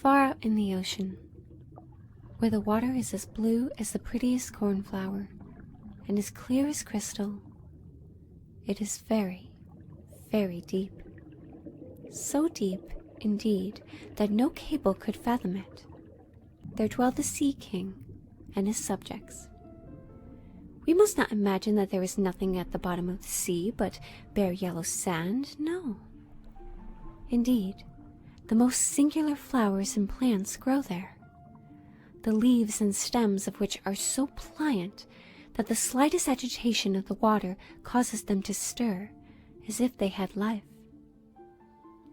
far out in the ocean, where the water is as blue as the prettiest cornflower and as clear as crystal. It is very, very deep. So deep, indeed, that no cable could fathom it. There dwell the Sea King and his subjects. We must not imagine that there is nothing at the bottom of the sea but bare yellow sand. No. Indeed, the most singular flowers and plants grow there, the leaves and stems of which are so pliant that the slightest agitation of the water causes them to stir, as if they had life.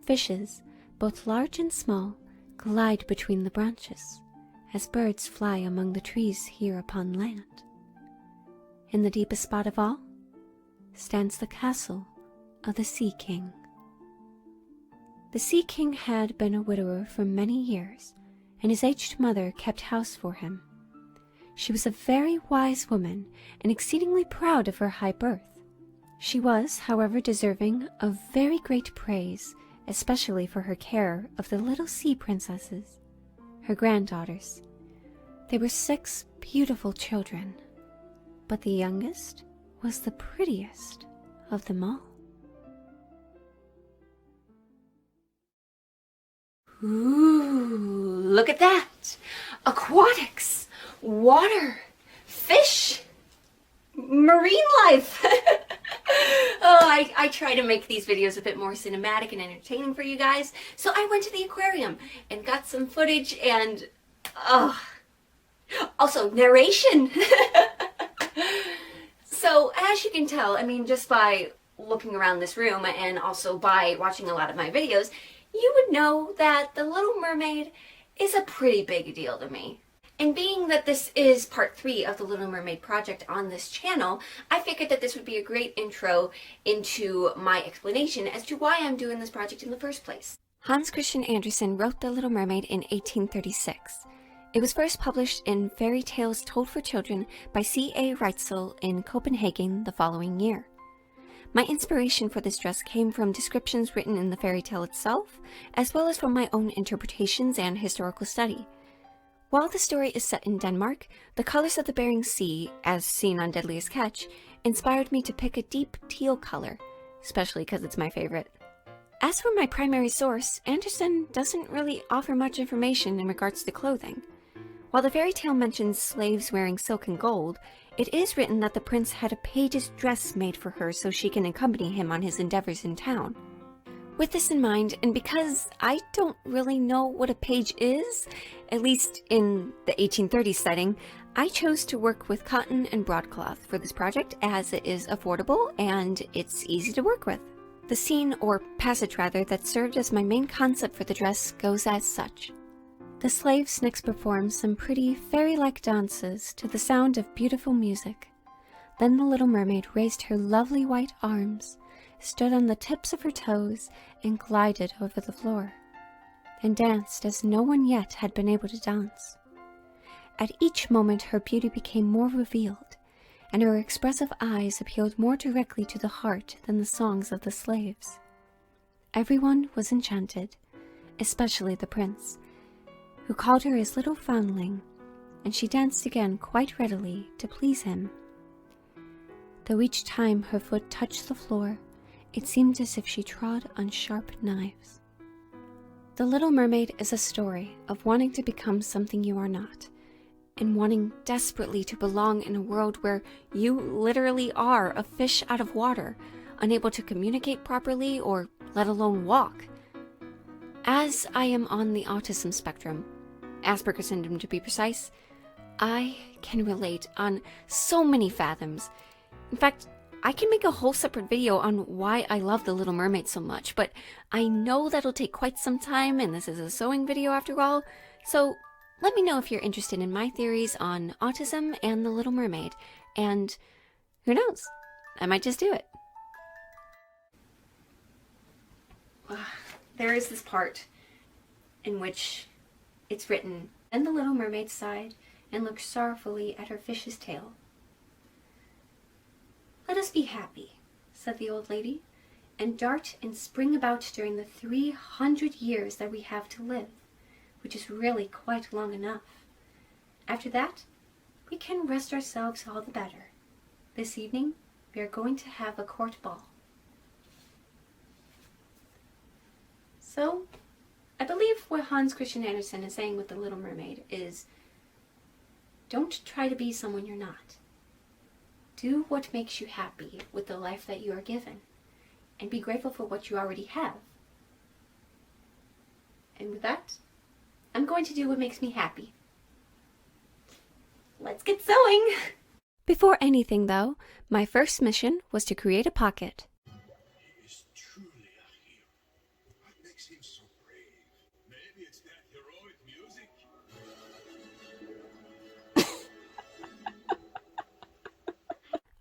Fishes, both large and small, glide between the branches, as birds fly among the trees here upon land. In the deepest spot of all stands the castle of the Sea King. The Sea King had been a widower for many years, and his aged mother kept house for him. She was a very wise woman and exceedingly proud of her high birth. She was, however, deserving of very great praise, especially for her care of the little sea princesses, her granddaughters. They were 6 beautiful children, but the youngest was the prettiest of them all. Ooh, look at that! Aquatics, water, fish, marine life. Oh, I try to make these videos a bit more cinematic and entertaining for you guys. So I went to the aquarium and got some footage and, also narration. So as you can tell, I mean, just by looking around this room and also by watching a lot of my videos, you would know that The Little Mermaid is a pretty big deal to me. And being that this is part 3 of the Little Mermaid project on this channel, I figured that this would be a great intro into my explanation as to why I'm doing this project in the first place. Hans Christian Andersen wrote The Little Mermaid in 1836. It was first published in Fairy Tales Told for Children by C.A. Reitzel in Copenhagen the following year. My inspiration for this dress came from descriptions written in the fairy tale itself, as well as from my own interpretations and historical study. While the story is set in Denmark, the colors of the Bering Sea, as seen on Deadliest Catch, inspired me to pick a deep teal color, especially because it's my favorite. As for my primary source, Andersen doesn't really offer much information in regards to clothing. While the fairy tale mentions slaves wearing silk and gold, it is written that the prince had a page's dress made for her so she can accompany him on his endeavors in town. With this in mind, and because I don't really know what a page is, at least in the 1830s setting, I chose to work with cotton and broadcloth for this project as it is affordable and it's easy to work with. The scene, or passage rather, that served as my main concept for the dress goes as such. The slaves next performed some pretty fairy-like dances to the sound of beautiful music. Then the little mermaid raised her lovely white arms, stood on the tips of her toes, and glided over the floor, and danced as no one yet had been able to dance. At each moment her beauty became more revealed, and her expressive eyes appealed more directly to the heart than the songs of the slaves. Everyone was enchanted, especially the prince, who called her his little foundling, and she danced again quite readily to please him. Though each time her foot touched the floor, it seemed as if she trod on sharp knives. The Little Mermaid is a story of wanting to become something you are not, and wanting desperately to belong in a world where you literally are a fish out of water, unable to communicate properly or let alone walk. As I am on the autism spectrum, Asperger's syndrome to be precise, I can relate on so many fathoms. In fact, I can make a whole separate video on why I love The Little Mermaid so much, but I know that'll take quite some time, and this is a sewing video after all, so let me know if you're interested in my theories on autism and The Little Mermaid, and who knows, I might just do it. There is this part in which it's written, "Then the Little Mermaid sighed and looked sorrowfully at her fish's tail. 'Let us be happy,' said the old lady, 'and dart and spring about during the 300 years that we have to live. which is really quite long enough. After that, we can rest ourselves all the better. This evening, we are going to have a court ball. So, I believe what Hans Christian Andersen is saying with The Little Mermaid is, don't try to be someone you're not. Do what makes you happy with the life that you are given, and be grateful for what you already have. And with that, I'm going to do what makes me happy. Let's get sewing! Before anything though, my first mission was to create a pocket. He is truly a hero. What makes him so brave? Maybe it's that heroic music.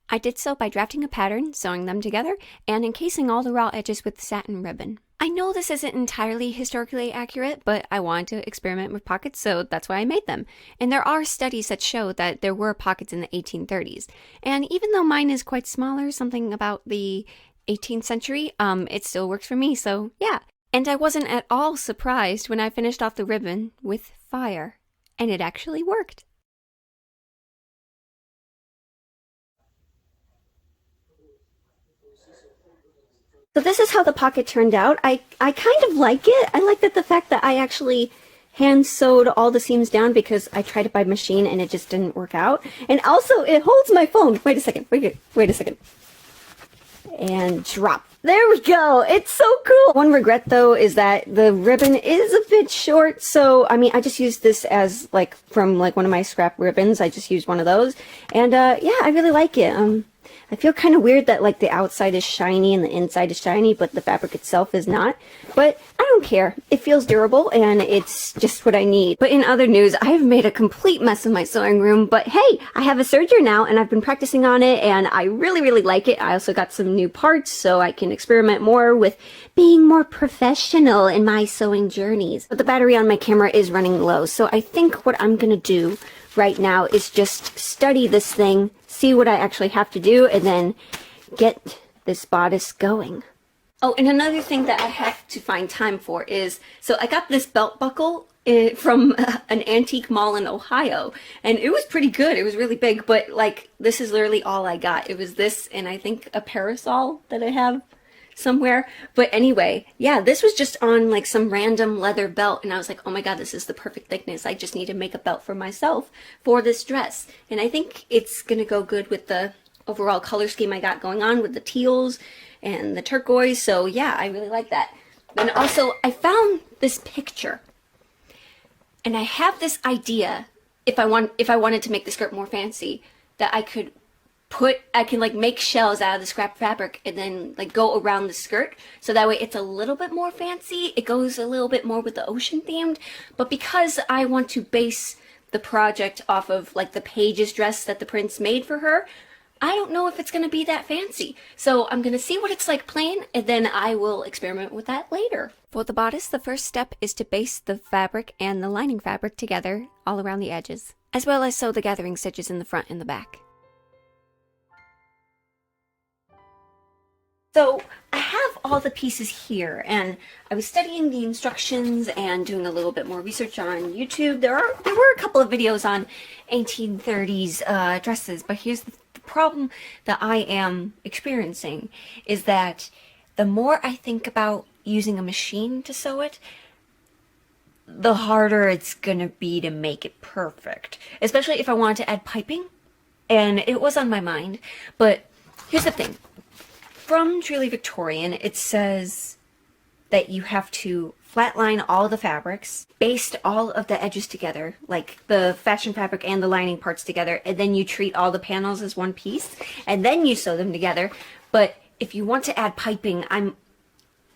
I did so by drafting a pattern, sewing them together, and encasing all the raw edges with satin ribbon. I know this isn't entirely historically accurate, but I wanted to experiment with pockets, so that's why I made them. And there are studies that show that there were pockets in the 1830s. And even though mine is quite smaller, something about the 18th century, it still works for me, so yeah. And I wasn't at all surprised when I finished off the ribbon with fire. And it actually worked. So this is how the pocket turned out. I kind of like it. I like the fact that I actually hand sewed all the seams down because I tried it by machine and it just didn't work out. And also it holds my phone. Wait a second. Wait a second. And drop. There we go. It's so cool. One regret though is that the ribbon is a bit short. So, I mean, I just used this as from one of my scrap ribbons. I just used one of those. And yeah, I really like it. I feel kind of weird that the outside is shiny and the inside is shiny, but the fabric itself is not. But I don't care. It feels durable and it's just what I need. But in other news, I have made a complete mess of my sewing room. But hey, I have a serger now and I've been practicing on it and I really, really like it. I also got some new parts so I can experiment more with being more professional in my sewing journeys. But the battery on my camera is running low. So I think what I'm going to do right now is just study this thing, see what I actually have to do, and then get this bodice going. Oh, and another thing that I have to find time for is, so I got this belt buckle from an antique mall in Ohio, and it was pretty good. It was really big, but this is literally all I got. It was this and I think a parasol that I have somewhere. But anyway, yeah, this was just on some random leather belt and I was like, oh my god, this is the perfect thickness. I just need to make a belt for myself for this dress. And I think it's gonna go good with the overall color scheme I got going on with the teals and the turquoise. So yeah, I really like that. And also I found this picture and I have this idea, if I wanted to make the skirt more fancy, that I can make shells out of the scrap fabric and then go around the skirt, so that way it's a little bit more fancy. It goes a little bit more with the ocean themed, but because I want to base the project off of the Paige's dress that the prince made for her, I don't know if it's going to be that fancy. So I'm going to see what it's like plain, and then I will experiment with that later. For the bodice, the first step is to baste the fabric and the lining fabric together all around the edges, as well as sew the gathering stitches in the front and the back. So I have all the pieces here, and I was studying the instructions and doing a little bit more research on YouTube. There were a couple of videos on 1830s dresses, but here's the problem that I am experiencing is that the more I think about using a machine to sew it, the harder it's gonna be to make it perfect, especially if I wanted to add piping, and it was on my mind. But here's the thing. From Truly Victorian, it says that you have to flatline all the fabrics, baste all of the edges together, like the fashion fabric and the lining parts together, and then you treat all the panels as one piece, and then you sew them together. But if you want to add piping, I'm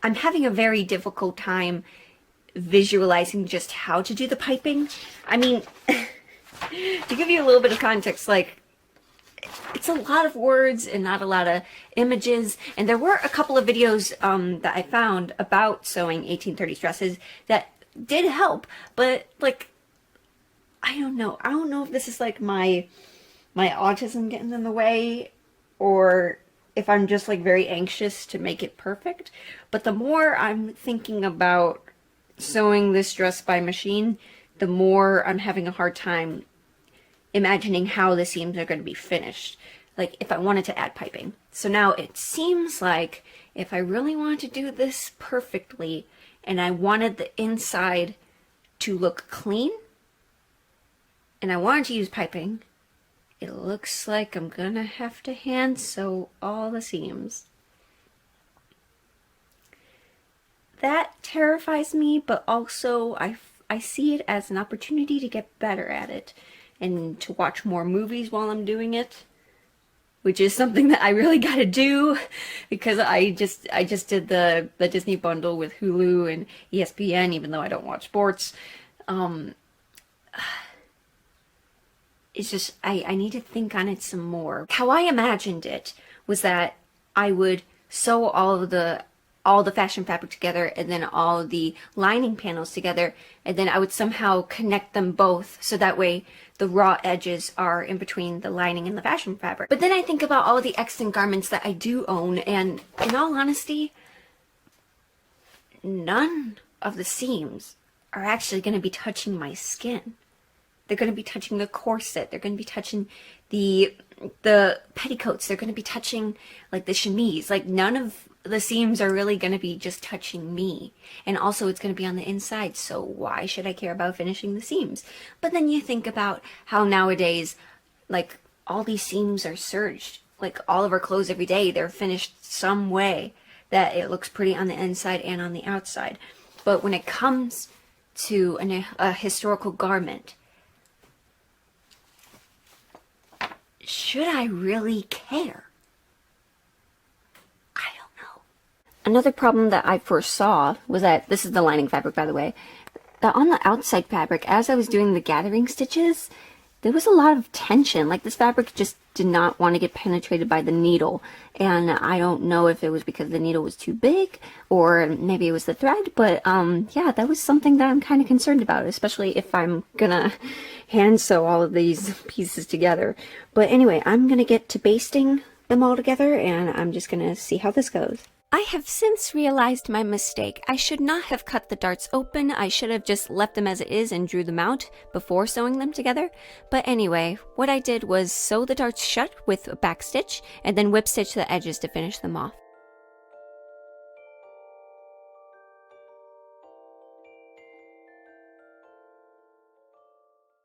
having a very difficult time visualizing just how to do the piping. I mean, to give you a little bit of context, it's a lot of words and not a lot of images, and there were a couple of videos that I found about sewing 1830s dresses that did help, but I don't know if this is my autism getting in the way, or if I'm just very anxious to make it perfect. But the more I'm thinking about sewing this dress by machine, the more I'm having a hard time imagining how the seams are going to be finished. Like if I wanted to add piping. So now it seems like if I really wanted to do this perfectly and I wanted the inside to look clean and I wanted to use piping, it looks like I'm gonna have to hand sew all the seams. That terrifies me, but also I see it as an opportunity to get better at it and to watch more movies while I'm doing it, which is something that I really gotta do because I just did the Disney bundle with Hulu and ESPN, even though I don't watch sports. It's just, I need to think on it some more. How I imagined it was that I would sew all the fashion fabric together and then all the lining panels together, and then I would somehow connect them both so that way the raw edges are in between the lining and the fashion fabric. But then I think about all the extant garments that I do own, and in all honesty, none of the seams are actually going to be touching my skin. They're going to be touching the corset. They're going to be touching the petticoats. They're going to be touching like the chemise. Like none of the seams are really going to be just touching me. And also it's going to be on the inside. So why should I care about finishing the seams? But then you think about how nowadays, like all these seams are serged. Like all of our clothes every day, they're finished some way that it looks pretty on the inside and on the outside. But when it comes to a historical garment, should I really care? I don't know. Another problem that I first saw was that, this is the lining fabric by the way, that on the outside fabric, as I was doing the gathering stitches, there was a lot of tension. Like this fabric just did not want to get penetrated by the needle. And I don't know if it was because the needle was too big or maybe it was the thread, but yeah, that was something that I'm kind of concerned about, especially if I'm gonna hand sew all of these pieces together. But anyway, I'm gonna get to basting them all together and I'm just gonna see how this goes. I have since realized my mistake. I should not have cut the darts open. I should have just left them as it is and drew them out before sewing them together. But anyway, what I did was sew the darts shut with a back stitch and then whip stitch the edges to finish them off.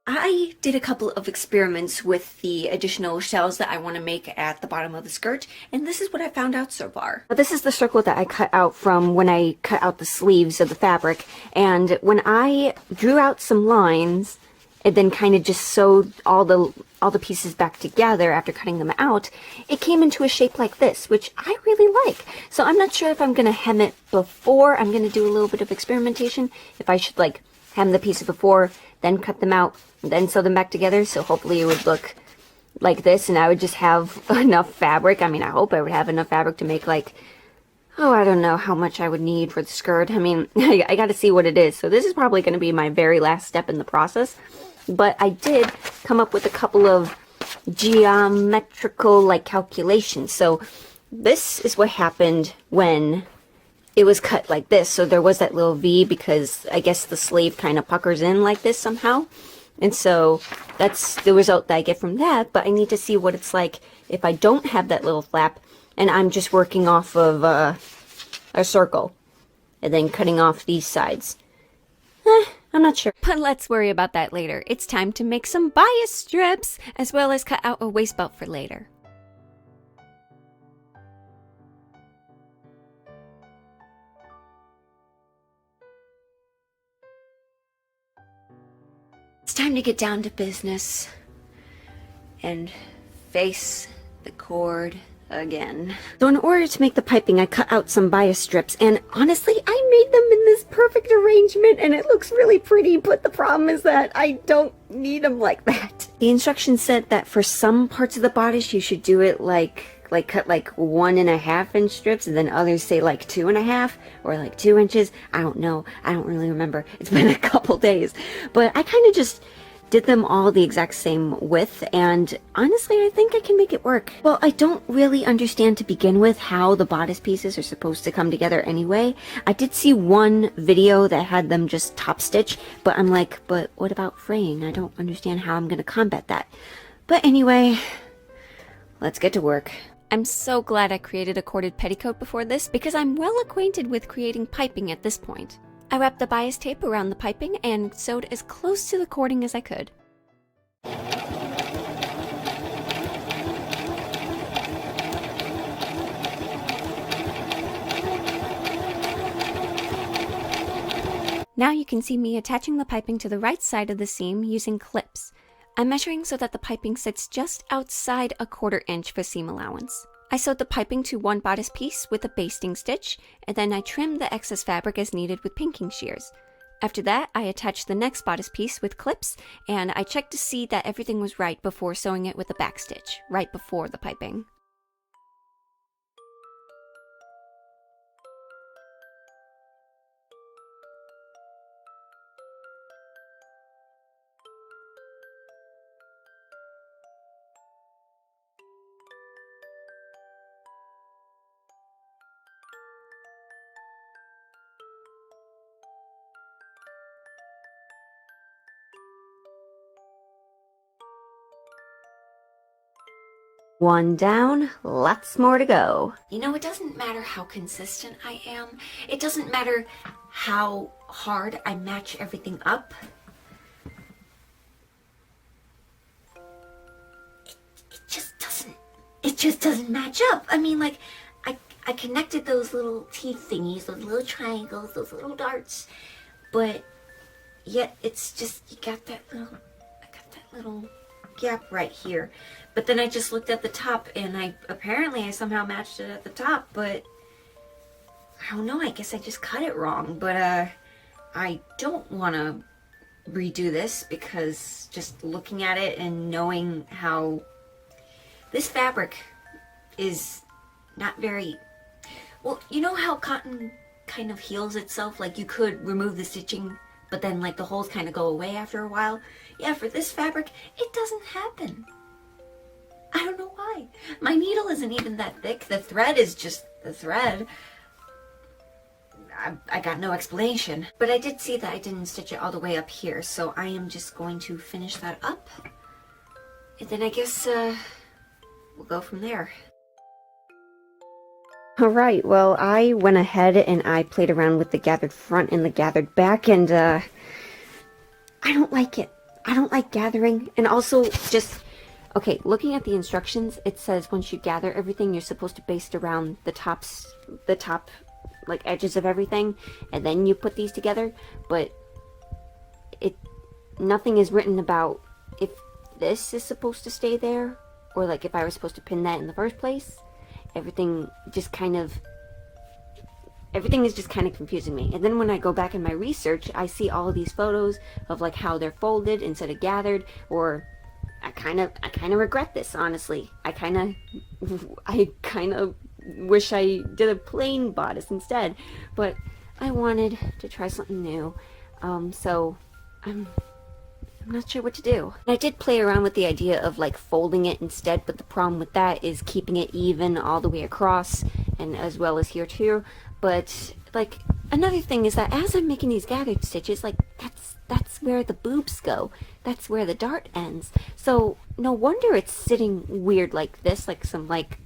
I did a couple of experiments with the additional shells that I want to make at the bottom of the skirt, and this is what I found out so far. This is the circle that I cut out from when I cut out the sleeves of the fabric, and when I drew out some lines and then kind of just sewed all the pieces back together after cutting them out, it came into a shape like this, which I really like. So I'm not sure if I'm going to hem it before. I'm going to do a little bit of experimentation if I should like hem the pieces before, then cut them out, then sew them back together. So hopefully it would look like this and I would just have enough fabric. I mean, I hope I would have enough fabric to make like, oh, I don't know how much I would need for the skirt. I mean, I got to see what it is. So this is probably going to be my very last step in the process. But I did come up with a couple of geometrical like calculations. So this is what happened when it was cut like this. So there was that little V because I guess the sleeve kind of puckers in like this somehow. And so that's the result that I get from that. But I need to see what it's like if I don't have that little flap and I'm just working off of a circle and then cutting off these sides. I'm not sure. But let's worry about that later. It's time to make some bias strips as well as cut out a waist belt for later. It's time to get down to business and face the cord again. So in order to make the piping, I cut out some bias strips, and honestly, I made them in this perfect arrangement and it looks really pretty, but the problem is that I don't need them like that. The instructions said that for some parts of the bodice you should do it like cut like 1.5 inch strips, and then others say like 2.5 or like 2 inches. I don't know. I don't really remember. It's been a couple days. But I kind of just did them all the exact same width, and honestly, I think I can make it work. Well, I don't really understand to begin with how the bodice pieces are supposed to come together anyway. I did see one video that had them just top stitch, but I'm like, but what about fraying? I don't understand how I'm gonna combat that. But anyway, let's get to work. I'm so glad I created a corded petticoat before this, because I'm well acquainted with creating piping at this point. I wrapped the bias tape around the piping and sewed as close to the cording as I could. Now you can see me attaching the piping to the right side of the seam using clips. I'm measuring so that the piping sits just outside a 1/4 inch for seam allowance. I sewed the piping to one bodice piece with a basting stitch, and then I trimmed the excess fabric as needed with pinking shears. After that, I attached the next bodice piece with clips, and I checked to see that everything was right before sewing it with a back stitch, right before the piping. One down, lots more to go. You know, it doesn't matter how consistent I am. It doesn't matter how hard I match everything up. It just doesn't match up. I mean, like, I connected those little teeth thingies, those little triangles, those little darts, but yet it's just, I got that little gap right here. But then I just looked at the top, and I somehow matched it at the top, but I don't know, I guess I just cut it wrong. But I don't want to redo this, because just looking at it and knowing how this fabric is not very, well, you know how cotton kind of heals itself? Like, you could remove the stitching, but then like the holes kind of go away after a while. Yeah, for this fabric, it doesn't happen. I don't know why. My needle isn't even that thick. The thread is just the thread. I got no explanation. But I did see that I didn't stitch it all the way up here, so I am just going to finish that up. And then I guess we'll go from there. Alright, well, I went ahead and I played around with the gathered front and the gathered back, and I don't like it. I don't like gathering. And also, just, okay, looking at the instructions, it says once you gather everything, you're supposed to baste around the top, like, edges of everything, and then you put these together, but nothing is written about if this is supposed to stay there, or like if I was supposed to pin that in the first place. Everything is just kind of confusing me. And then when I go back in my research, I see all of these photos of like how they're folded instead of gathered, or I kind of regret this, honestly. I kind of wish I did a plain bodice instead, but I wanted to try something new. So I'm not sure what to do. I did play around with the idea of like folding it instead, but the problem with that is keeping it even all the way across, and as well as here too. But like, another thing is that as I'm making these gathered stitches, like that's where the boobs go. That's where the dart ends. So no wonder it's sitting weird like this, like some like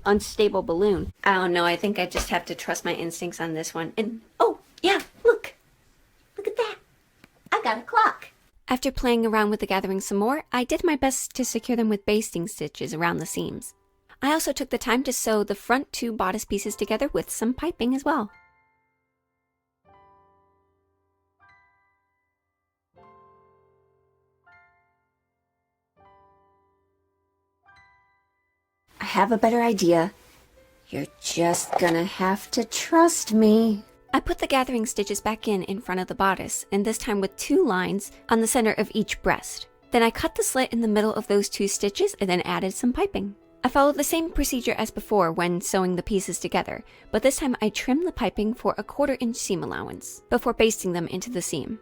unstable balloon. I don't know, I think I just have to trust my instincts on this one. And oh yeah, look at that. I got a clock. After playing around with the gathering some more, I did my best to secure them with basting stitches around the seams. I also took the time to sew the front 2 bodice pieces together with some piping as well. I have a better idea. You're just gonna have to trust me. I put the gathering stitches back in front of the bodice, and this time with 2 lines on the center of each breast. Then I cut the slit in the middle of those 2 stitches and then added some piping. I followed the same procedure as before when sewing the pieces together, but this time I trimmed the piping for a 1/4 inch seam allowance before basting them into the seam.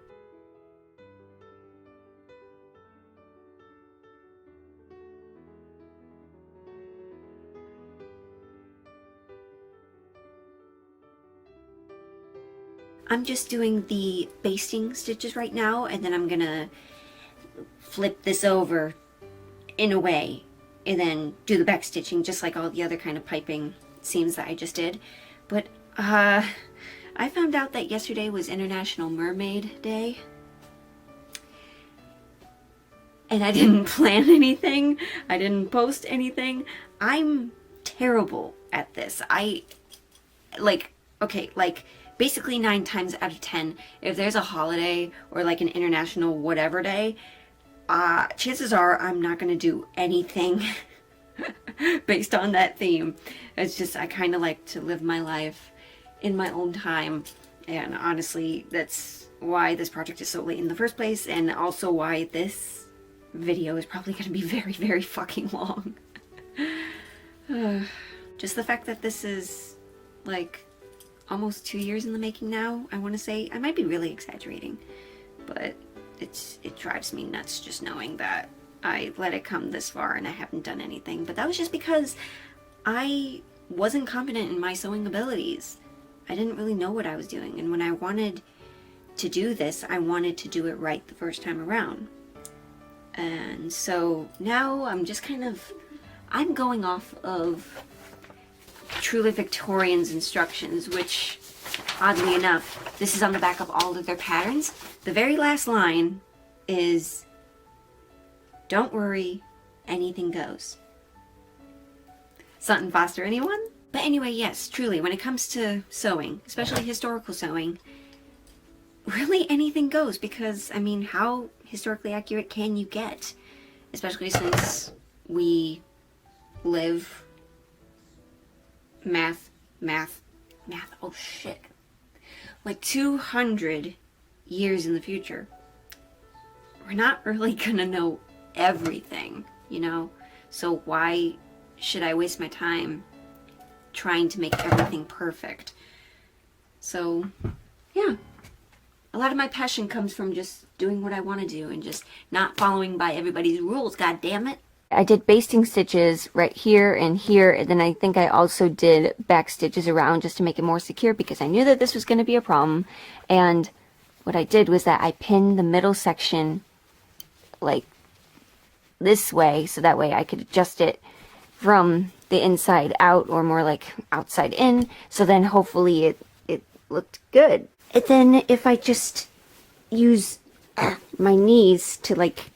I'm just doing the basting stitches right now, and then I'm gonna flip this over in a way and then do the back stitching just like all the other kind of piping seams that I just did. But I found out that yesterday was International Mermaid Day, and I didn't plan anything. I didn't post anything. I'm terrible at this. Basically 9 times out of 10, if there's a holiday or like an international whatever day, chances are I'm not going to do anything based on that theme. It's just, I kind of like to live my life in my own time. And honestly, that's why this project is so late in the first place, and also why this video is probably going to be very, very fucking long. Just the fact that this is like almost 2 years in the making now, I want to say. I might be really exaggerating, but it drives me nuts just knowing that I let it come this far and I haven't done anything. But that was just because I wasn't confident in my sewing abilities. I didn't really know what I was doing, and when I wanted to do this, I wanted to do it right the first time around. And so now I'm just I'm going off of Truly Victorian's instructions, which, oddly enough, this is on the back of all of their patterns. The very last line is, "Don't worry, anything goes." Sutton Foster, anyone? But anyway, yes, truly, when it comes to sewing, especially historical sewing, really anything goes, because, I mean, how historically accurate can you get? Especially since we live oh shit, like 200 years in the future. We're not really gonna know everything, you know? So why should I waste my time trying to make everything perfect? So yeah, a lot of my passion comes from just doing what I want to do and just not following by everybody's rules, god damn it. I did basting stitches right here, and then I think I also did back stitches around just to make it more secure, because I knew that this was going to be a problem. And what I did was that I pinned the middle section like this way, so that way I could adjust it from the inside out, or more like outside in, so then hopefully it looked good. And then if I just use my knees to like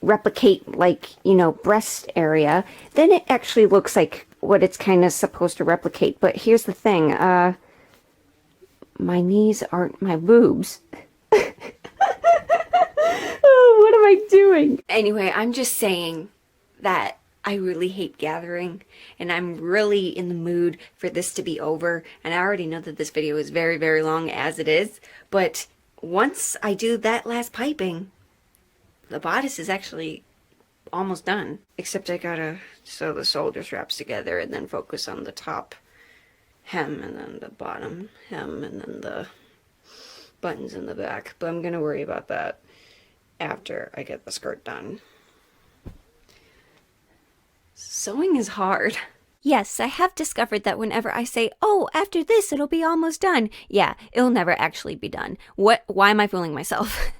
replicate, like, you know, breast area, then it actually looks like what it's kind of supposed to replicate. But here's the thing, my knees aren't my boobs. Oh, what am I doing? Anyway, I'm just saying that I really hate gathering, and I'm really in the mood for this to be over. And I already know that this video is very, very long as it is, but once I do that last piping, the bodice is actually almost done. Except I gotta sew the shoulder straps together and then focus on the top hem and then the bottom hem and then the buttons in the back. But I'm gonna worry about that after I get the skirt done. Sewing is hard. Yes, I have discovered that whenever I say, oh, after this it'll be almost done, yeah, it'll never actually be done. Why am I fooling myself?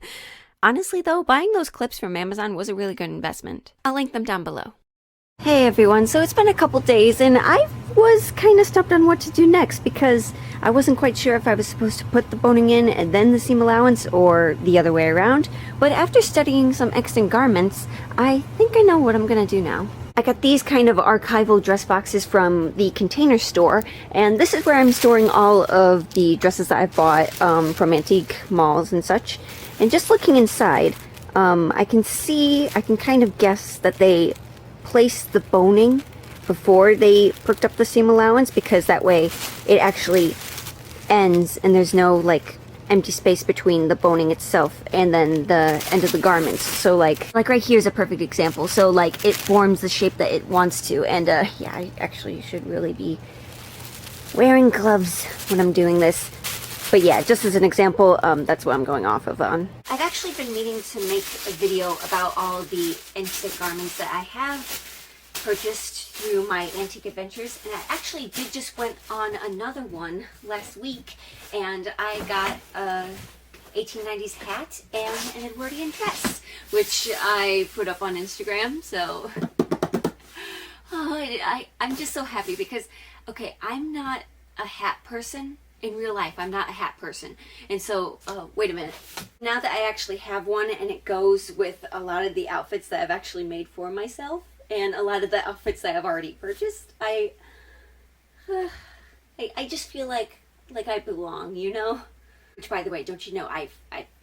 Honestly though, buying those clips from Amazon was a really good investment. I'll link them down below. Hey everyone, so it's been a couple days and I was kind of stumped on what to do next, because I wasn't quite sure if I was supposed to put the boning in and then the seam allowance, or the other way around. But after studying some extant garments, I think I know what I'm gonna do now. I got these kind of archival dress boxes from the Container Store, and this is where I'm storing all of the dresses that I've bought from antique malls and such. And just looking inside, I can kind of guess that they placed the boning before they hooked up the seam allowance, because that way it actually ends and there's no like empty space between the boning itself and then the end of the garments. So like right here is a perfect example. So like it forms the shape that it wants to, and yeah, I actually should really be wearing gloves when I'm doing this. But yeah, just as an example, that's what I'm going off of on. I've actually been meaning to make a video about all the instant garments that I have purchased through my antique adventures, and I actually just went on another one last week, and I got a 1890s hat and an Edwardian dress, which I put up on Instagram. So I'm just so happy because, okay, I'm not a hat person. In real life, I'm not a hat person. And so, wait a minute. Now that I actually have one and it goes with a lot of the outfits that I've actually made for myself and a lot of the outfits that I've already purchased, I just feel like I belong, you know? Which, by the way, don't you know,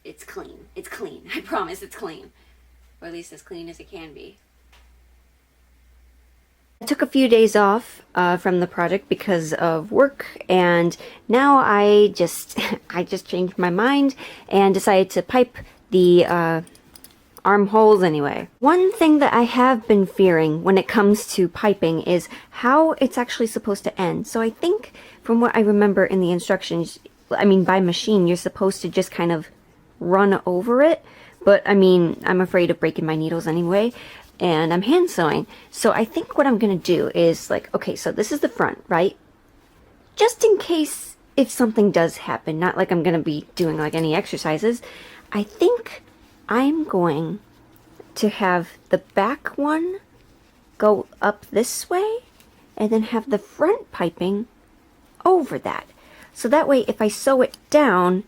it's clean. It's clean. I promise it's clean. Or at least as clean as it can be. I took a few days off from the project because of work, and now I just changed my mind and decided to pipe the armholes anyway. One thing that I have been fearing when it comes to piping is how it's actually supposed to end. So I think from what I remember in the instructions, I mean by machine, you're supposed to just kind of run over it, but I mean, I'm afraid of breaking my needles anyway. And I'm hand sewing. So I think what I'm going to do is like, okay, so this is the front, right? Just in case if something does happen, not like I'm going to be doing like any exercises, I think I'm going to have the back one go up this way and then have the front piping over that. So that way if I sew it down,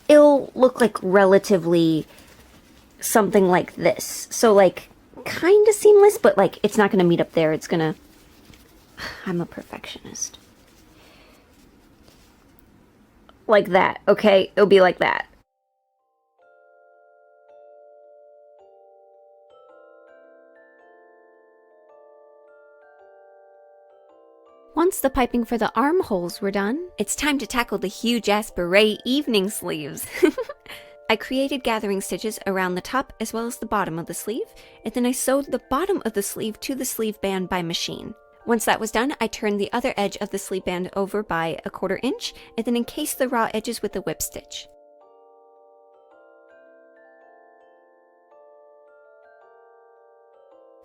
it'll look like relatively something like this. So like kind of seamless, but like it's not going to meet up there. It's gonna... I'm a perfectionist. Like that, okay? It'll be like that. Once the piping for the armholes were done, it's time to tackle the huge ass beret evening sleeves. I created gathering stitches around the top as well as the bottom of the sleeve, and then I sewed the bottom of the sleeve to the sleeve band by machine. Once that was done, I turned the other edge of the sleeve band over by 1/4 inch, and then encased the raw edges with a whip stitch.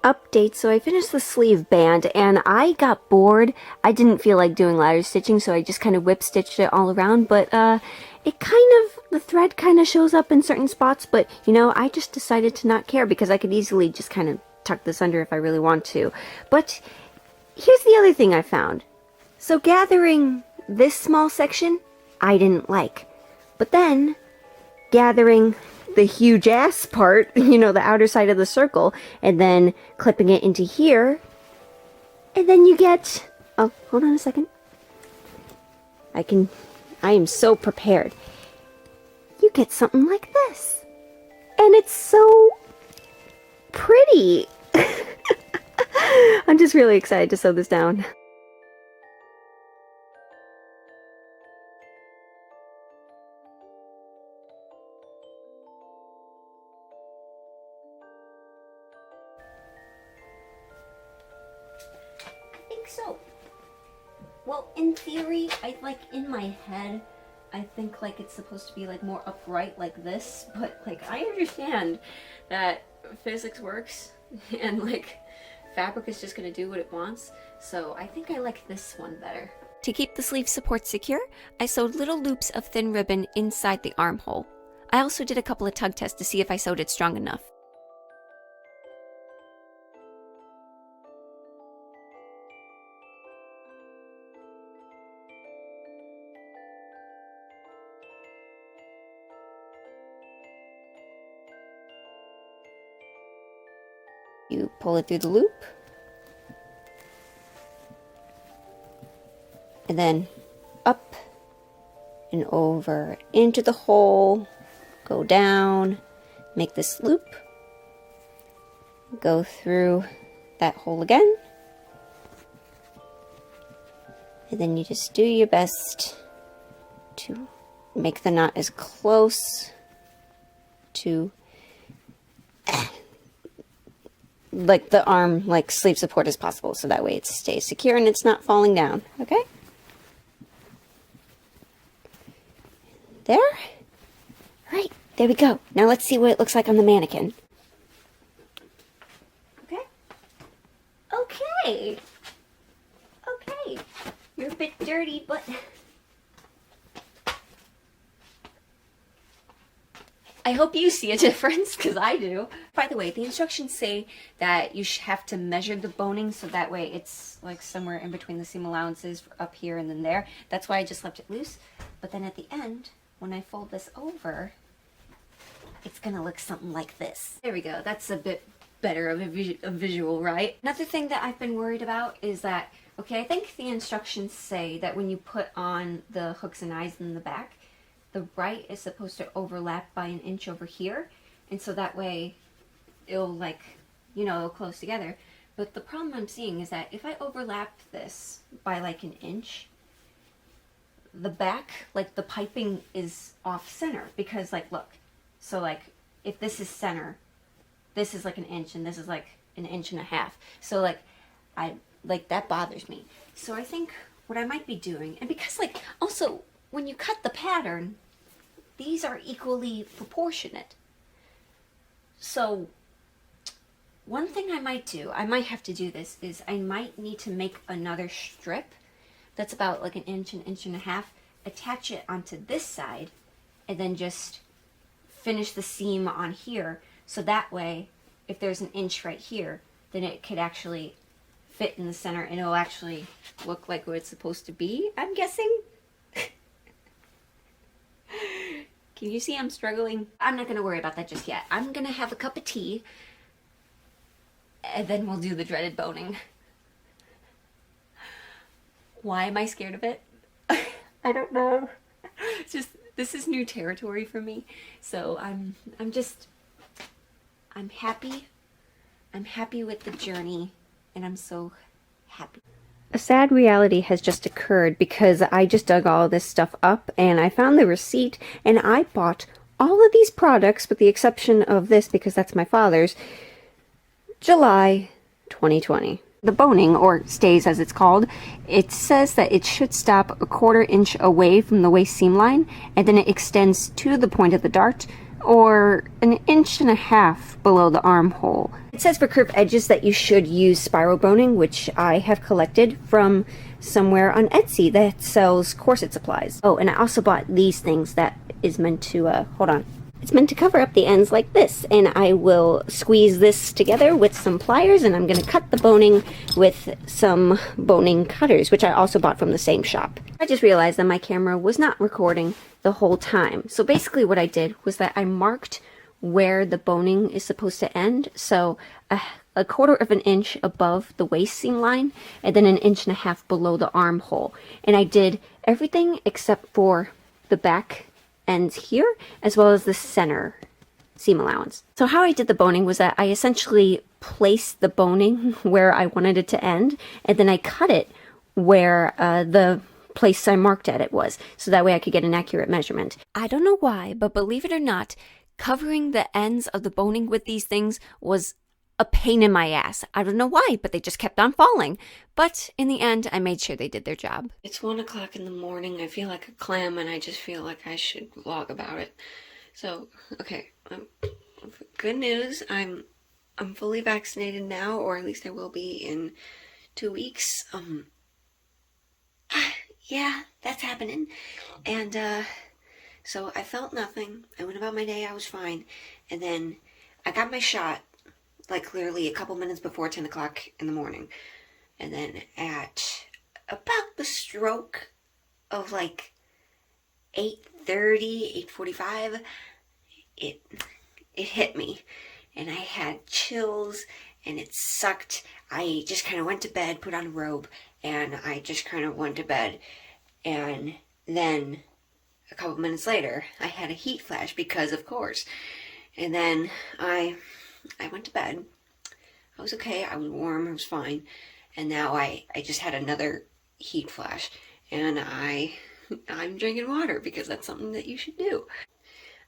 Update, so I finished the sleeve band and I got bored. I didn't feel like doing ladder stitching, so I just kind of whip stitched it all around, but it kind of, the thread kind of shows up in certain spots, but you know, I just decided to not care because I could easily just kind of tuck this under if I really want to. But here's the other thing I found. So gathering this small section, I didn't like. But then gathering the huge ass part, you know, the outer side of the circle, and then clipping it into here, and then you get, oh, hold on a second. I am so prepared. You get something like this. And it's so pretty. I'm just really excited to sew this down. So, well, in theory, in my head, I think like it's supposed to be like more upright like this, but like I understand that physics works and like fabric is just gonna do what it wants, so I think I like this one better. To keep the sleeve support secure, I sewed little loops of thin ribbon inside the armhole. I also did a couple of tug tests to see if I sewed it strong enough. You pull it through the loop, and then up and over into the hole, go down, make this loop, go through that hole again, and then you just do your best to make the knot as close to like the arm, like sleeve support as possible, so that way it stays secure and it's not falling down, okay? There? Right, there we go. Now let's see what it looks like on the mannequin. Okay. Okay. I hope you see a difference, because I do. By the way, the instructions say that you have to measure the boning so that way it's like somewhere in between the seam allowances up here and then there. That's why I just left it loose. But then at the end, when I fold this over, it's gonna look something like this. There we go. That's a bit better of a visual, right? Another thing that I've been worried about is that, okay, I think the instructions say that when you put on the hooks and eyes in the back, the right is supposed to overlap by 1 inch over here, and so that way it'll, like, you know, it'll close together. But the problem I'm seeing is that if I overlap this by like 1 inch, the back, like the piping is off center, because like, look, so like if this is center, this is like 1 inch and this is like 1.5 inches. So like, that bothers me. So I think what I might be doing, and because like also when you cut the pattern, these are equally proportionate. So one thing I might do, I might have to do this, is I might need to make another strip that's about like 1 inch, 1.5 inches, attach it onto this side, and then just finish the seam on here. So that way, if there's 1 inch right here, then it could actually fit in the center and it'll actually look like what it's supposed to be, I'm guessing. Can you see I'm struggling? I'm not gonna worry about that just yet. I'm gonna have a cup of tea and then we'll do the dreaded boning. Why am I scared of it? I don't know. It's just, this is new territory for me. So I'm happy. I'm happy with the journey, and I'm so happy. A sad reality has just occurred because I just dug all this stuff up and I found the receipt, and I bought all of these products with the exception of this because that's my father's, July 2020. The boning, or stays as it's called, it says that it should stop 1/4 inch away from the waist seam line, and then it extends to the point of the dart, or 1.5 inches below the armhole. It says for curved edges that you should use spiral boning, which I have collected from somewhere on Etsy that sells corset supplies. Oh, and I also bought these things that is meant to, hold on. It's meant to cover up the ends like this, and I will squeeze this together with some pliers, and I'm going to cut the boning with some boning cutters, which I also bought from the same shop. I just realized that my camera was not recording the whole time. So basically what I did was that I marked where the boning is supposed to end, so a 1/4 inch above the waist seam line, and then 1.5 inches below the armhole. And I did everything except for the back ends here, as well as the center seam allowance. So how I did the boning was that I essentially placed the boning where I wanted it to end, and then I cut it where the place I marked at it was, so that way I could get an accurate measurement. I don't know why, but believe it or not, covering the ends of the boning with these things was a pain in my ass. I don't know why, but they just kept on falling. But in the end, I made sure they did their job. It's 1 o'clock in the morning. I feel like a clam, and I just feel like I should vlog about it. So, okay, good news. I'm fully vaccinated now, or at least I will be in 2 weeks. Yeah, that's happening. And so I felt nothing. I went about my day. I was fine. And then I got my shot, like literally a couple minutes before 10 o'clock in the morning. And then at about the stroke of like 8:30, 8:45, it hit me. And I had chills, and it sucked. I just kind of went to bed, put on a robe, and I just kind of went to bed. And then a couple minutes later, I had a heat flash, because of course. And then I went to bed. I was okay. I was warm. I was fine. And now I just had another heat flash. And I'm drinking water, because that's something that you should do.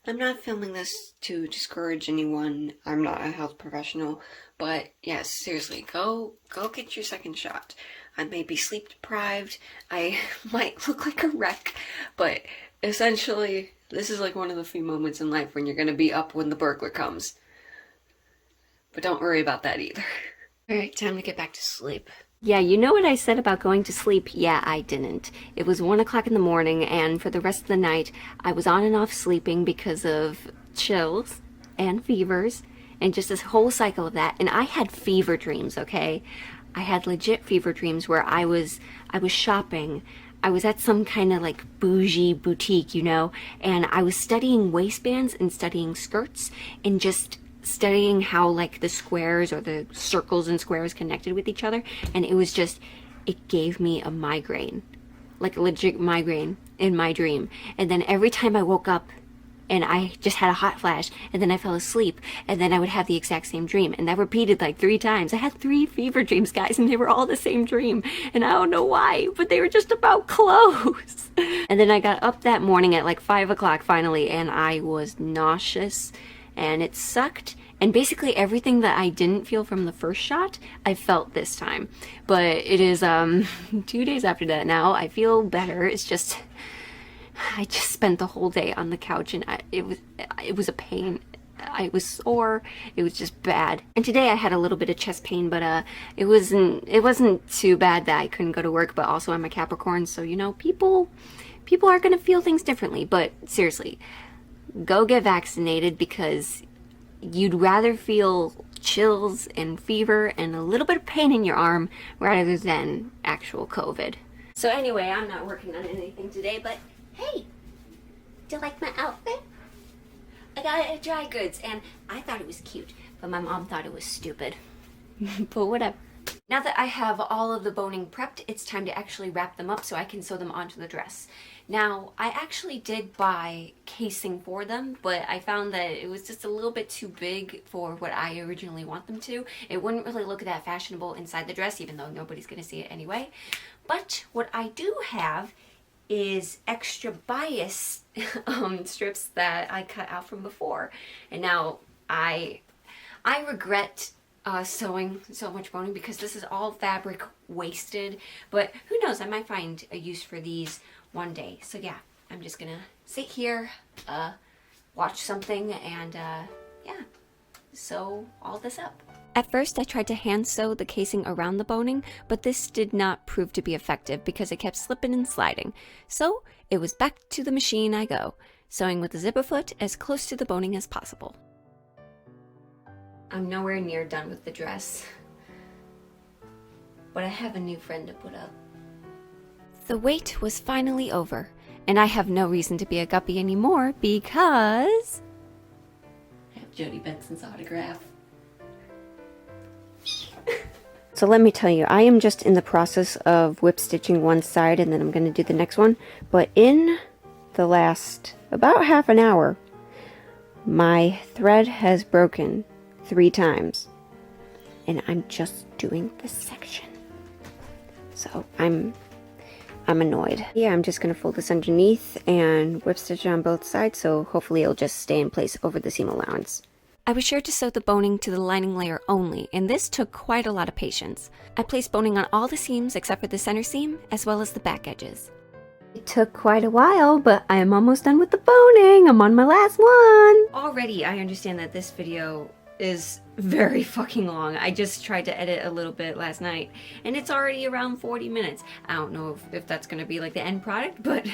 I'm not filming this to discourage anyone. I'm not a health professional. But yes, seriously, go get your second shot. I may be sleep deprived. I might look like a wreck. But essentially, this is like one of the few moments in life when you're going to be up when the burglar comes. But don't worry about that either. Alright, time to get back to sleep. Yeah, you know what I said about going to sleep? Yeah, I didn't. It was 1 o'clock in the morning, and for the rest of the night, I was on and off sleeping because of chills and fevers and just this whole cycle of that. And I had fever dreams, okay? I had legit fever dreams where I was shopping. I was at some kind of like bougie boutique, you know, and I was studying waistbands and studying skirts and just studying how like the squares or the circles and squares connected with each other. And it was just, it gave me a migraine, like a legit migraine in my dream. And then every time I woke up and I just had a hot flash, and then I fell asleep, and then I would have the exact same dream. And that repeated like 3 times. I had 3 fever dreams, guys, and they were all the same dream. And I don't know why, but they were just about clothes. And then I got up that morning at like 5 o'clock finally, and I was nauseous, and it sucked. And basically everything that I didn't feel from the first shot, I felt this time. But it is 2 days after that now. I feel better. It's just, I just spent the whole day on the couch, and it was a pain. I was sore. It was just bad. And today I had a little bit of chest pain, but it wasn't too bad that I couldn't go to work. But also I'm a Capricorn, so you know, people are gonna feel things differently. But seriously, go get vaccinated, because you'd rather feel chills and fever and a little bit of pain in your arm rather than actual COVID. So anyway, I'm not working on anything today, but hey, do you like my outfit? I got it at Dry Goods, and I thought it was cute, but my mom thought it was stupid. But whatever. Now that I have all of the boning prepped, it's time to actually wrap them up so I can sew them onto the dress. Now, I actually did buy casing for them, but I found that it was just a little bit too big for what I originally want them to. It wouldn't really look that fashionable inside the dress, even though nobody's going to see it anyway. But what I do have is extra bias strips that I cut out from before. And now I regret sewing so much boning, because this is all fabric wasted, but who knows, I might find a use for these one day. So yeah, I'm just gonna sit here, watch something, and yeah, sew all this up. At first, I tried to hand sew the casing around the boning, but this did not prove to be effective because it kept slipping and sliding. So it was back to the machine I go, sewing with the zipper foot as close to the boning as possible. I'm nowhere near done with the dress, but I have a new friend to put up. The wait was finally over, and I have no reason to be a guppy anymore because I have Jodie Benson's autograph. So let me tell you, I am just in the process of whip stitching one side, and then I'm going to do the next one. But in the last about half an hour, my thread has broken 3 times, and I'm just doing this section. So I'm annoyed. Yeah, I'm just gonna fold this underneath and whip stitch it on both sides, so hopefully it'll just stay in place over the seam allowance. I was sure to sew the boning to the lining layer only, and this took quite a lot of patience. I placed boning on all the seams except for the center seam, as well as the back edges. It took quite a while, but I am almost done with the boning. I'm on my last one. Already, I understand that this video is very fucking long. I just tried to edit a little bit last night, and it's already around 40 minutes. I don't know if that's gonna be like the end product, but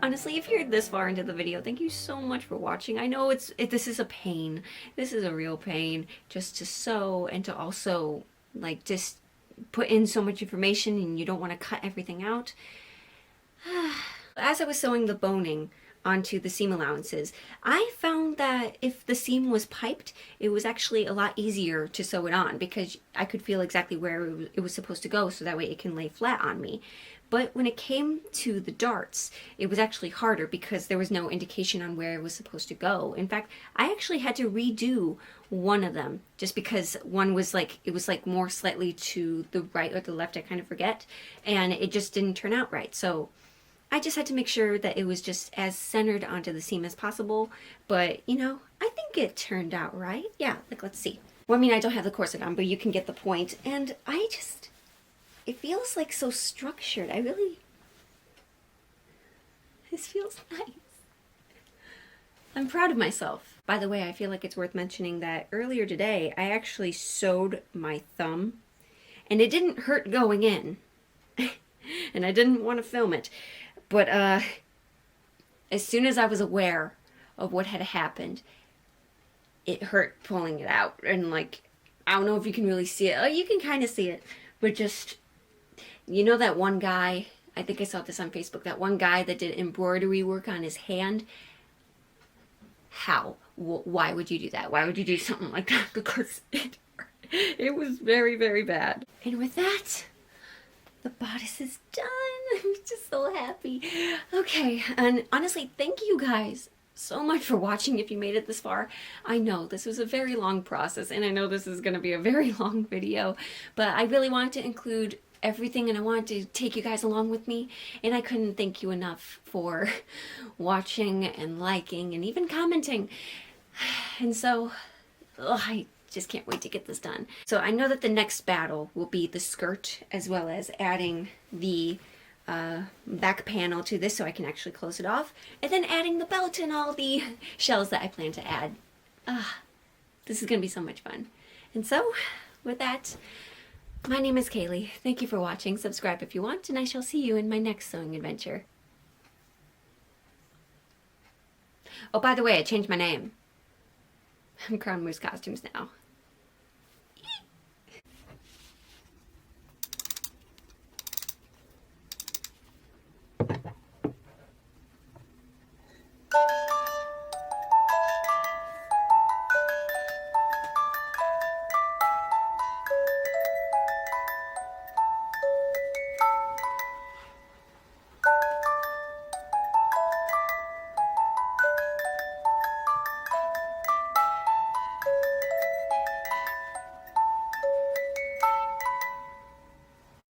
honestly, if you're this far into the video, thank you so much for watching. I know this is a pain. This is a real pain, just to sew and to also like just put in so much information, and you don't want to cut everything out. As I was sewing the boning onto the seam allowances, I found that if the seam was piped, it was actually a lot easier to sew it on, because I could feel exactly where it was supposed to go, so that way it can lay flat on me. But when it came to the darts, it was actually harder because there was no indication on where it was supposed to go. In fact, I actually had to redo one of them, just because one was like, it was like more slightly to the right or the left, I kind of forget, and it just didn't turn out right. So I just had to make sure that it was just as centered onto the seam as possible. But, you know, I think it turned out right. Yeah, like, let's see. Well, I mean, I don't have the corset on, but you can get the point. And I just, it feels like so structured. This feels nice. I'm proud of myself. By the way, I feel like it's worth mentioning that earlier today, I actually sewed my thumb, and it didn't hurt going in. And I didn't want to film it. But as soon as I was aware of what had happened, it hurt pulling it out. And like, I don't know if you can really see it. Oh, you can kind of see it. But just, you know that one guy, I think I saw this on Facebook, that one guy that did embroidery work on his hand? How? Why would you do that? Why would you do something like that? Because it was very, very bad. And with that, the bodice is done. I'm just so happy. Okay, and honestly, thank you guys so much for watching if you made it this far. I know this was a very long process, and I know this is going to be a very long video, but I really wanted to include everything, and I wanted to take you guys along with me, and I couldn't thank you enough for watching and liking and even commenting. And so, I just can't wait to get this done. So I know that the next battle will be the skirt, as well as adding the back panel to this so I can actually close it off, and then adding the belt and all the shells that I plan to add. This is gonna be so much fun. And so, with that, my name is Kaylee. Thank you for watching. Subscribe if you want, and I shall see you in my next sewing adventure. Oh, by the way, I changed my name. I'm Crown Moose Costumes now.